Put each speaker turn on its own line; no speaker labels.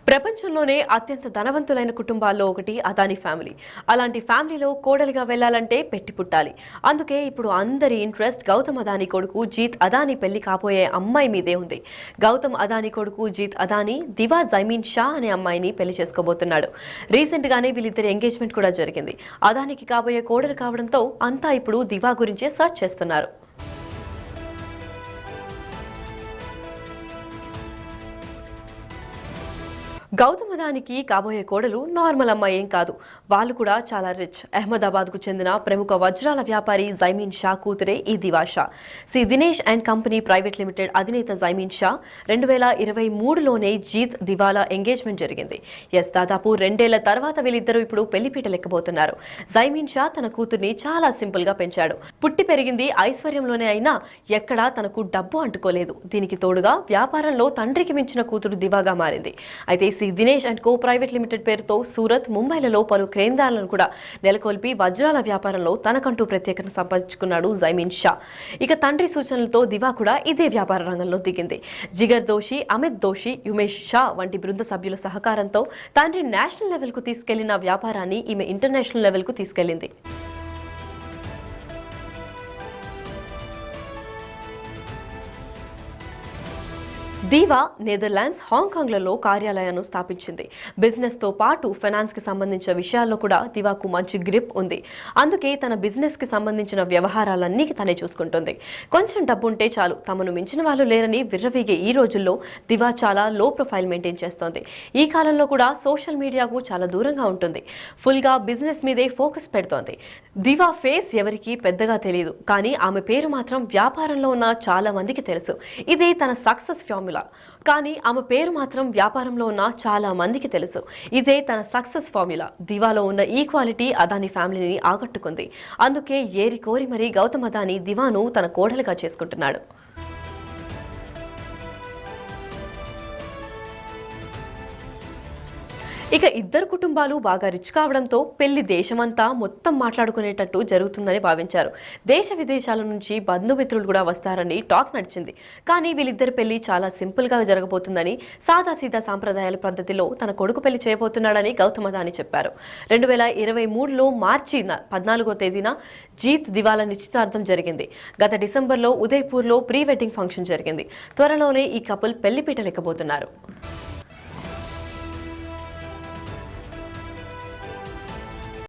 ప్రపంచంలోనే అత్యంత ధనవంతులైన కుటుంబాల్లో ఒకటి అదానీ ఫ్యామిలీ. అలాంటి ఫ్యామిలీలో కోడలిగా వెళ్లాలంటే పెట్టి పుట్టాలి. అందుకే ఇప్పుడు అందరి ఇంట్రెస్ట్ గౌతమ్ అదానీ కొడుకు జీత్ అదానీ పెళ్లి కాబోయే అమ్మాయి మీదే ఉంది. గౌతమ్ అదానీ కొడుకు జీత్ అదానీ దివా జైమీన్ షా అనే అమ్మాయిని పెళ్లి చేసుకోబోతున్నాడు. రీసెంట్ గానే వీళ్ళిద్దరి ఎంగేజ్మెంట్ కూడా జరిగింది. అదానీకి కాబోయే కోడలు కావడంతో అంతా ఇప్పుడు దివా గురించే సర్చ్ చేస్తున్నారు. గౌతమ్ అదానీకి కాబోయే కోడలు నార్మల్ అమ్మాయి ఏం కాదు. వాళ్ళు కూడా చాలా రిచ్. అహ్మదాబాద్కు చెందిన ప్రముఖ వజ్రాల వ్యాపారి జైమీన్ షా కూతురే ఈ Diva Shah. Dinesh and company private limited అధినేత జైమీన్ షా 2023లోనే జీత్ దివాలా ఎంగేజ్మెంట్ జరిగింది. దాదాపు 2 ఏళ్ల తర్వాత వీళ్ళిద్దరూ ఇప్పుడు పెళ్లిపీట లెక్కబోతున్నారు. జైమీన్ షా తన కూతుర్ని చాలా సింపుల్ గా పెంచాడు. పుట్టి పెరిగింది ఐశ్వర్యంలోనే అయినా ఎక్కడా తనకు డబ్బు అంటుకోలేదు. దీనికి తోడుగా వ్యాపారంలో తండ్రికి మించిన కూతురు దివాగా మారింది. అయితే Dinesh and co private limited పేరుతో సూరత్, ముంబైలలో పలు కేంద్రాలను కూడా నెలకొల్పి వజ్రాల వ్యాపారంలో తనకంటూ ప్రత్యేకతను సంపాదించుకున్నాడు జైమీన్ షా. ఇక తండ్రి సూచనలతో దివా కూడా ఇదే వ్యాపార రంగంలో దిగింది. జిగర్ దోషి, అమిత్ దోషి, యుమేష్ షా వంటి బృంద సభ్యుల సహకారంతో తండ్రి నేషనల్ లెవెల్ కు తీసుకెళ్లిన వ్యాపారాన్ని ఈమె ఇంటర్నేషనల్ లెవెల్ కు తీసుకెళ్లింది. దివా నెదర్లాండ్స్, హాంకాంగ్లలో కార్యాలయాన్ని స్థాపించింది. బిజినెస్ తో పాటు ఫైనాన్స్ కి సంబంధించిన విషయాల్లో కూడా దివాకు మంచి గ్రిప్ ఉంది. అందుకే తన బిజినెస్ కి సంబంధించిన వ్యవహారాలన్నీ తనే చూసుకుంటుంది. కొంచెం డబ్బుంటే చాలు, తమను మించిన వాళ్ళు లేరని విర్రవీగే ఈ రోజుల్లో దివా చాలా లో ప్రొఫైల్ మెయింటైన్ చేస్తోంది. ఈ కాలంలో కూడా సోషల్ మీడియాకు చాలా దూరంగా ఉంటుంది. ఫుల్ గా బిజినెస్ మీదే ఫోకస్ పెడుతోంది. దివా ఫేస్ ఎవరికి పెద్దగా తెలియదు, కానీ ఆమె పేరు మాత్రం వ్యాపారంలో ఉన్న చాలా మందికి తెలుసు. ఇదే తన సక్సెస్ ఫార్ములా. కానీ ఆమె పేరు మాత్రం వ్యాపారంలో ఉన్న చాలా మందికి తెలుసు. ఇదే తన సక్సెస్ ఫార్ములా. దివాలో ఉన్న ఈక్వాలిటీ అదానీ ఫ్యామిలీని ఆకట్టుకుంది. అందుకే ఏరి కోరి మరీ గౌతమ్ అదానీ దివాను తన కోడలుగా చేసుకుంటున్నాడు. ఇక ఇద్దరు కుటుంబాలు బాగా రిచ్ కావడంతో పెళ్లి దేశమంతా మొత్తం మాట్లాడుకునేటట్టు జరుగుతుందని భావించారు. దేశ విదేశాల నుంచి బంధుమిత్రులు కూడా వస్తారని టాక్ నడిచింది. కానీ వీళ్ళిద్దరి పెళ్లి చాలా సింపుల్ గా జరగబోతుందని, సాదాసీదా సాంప్రదాయాల పద్ధతిలో తన కొడుకు పెళ్లి చేయబోతున్నాడని గౌతమ్ అదానీ చెప్పారు. 2023లో మార్చి 14వ తేదీన జీత్ దివాలా నిశ్చితార్థం జరిగింది. గత డిసెంబర్లో ఉదయ్పూర్లో ప్రీ వెడ్డింగ్ ఫంక్షన్ జరిగింది. త్వరలోనే ఈ కపుల్ పెళ్లిపీట లెక్కబోతున్నారు.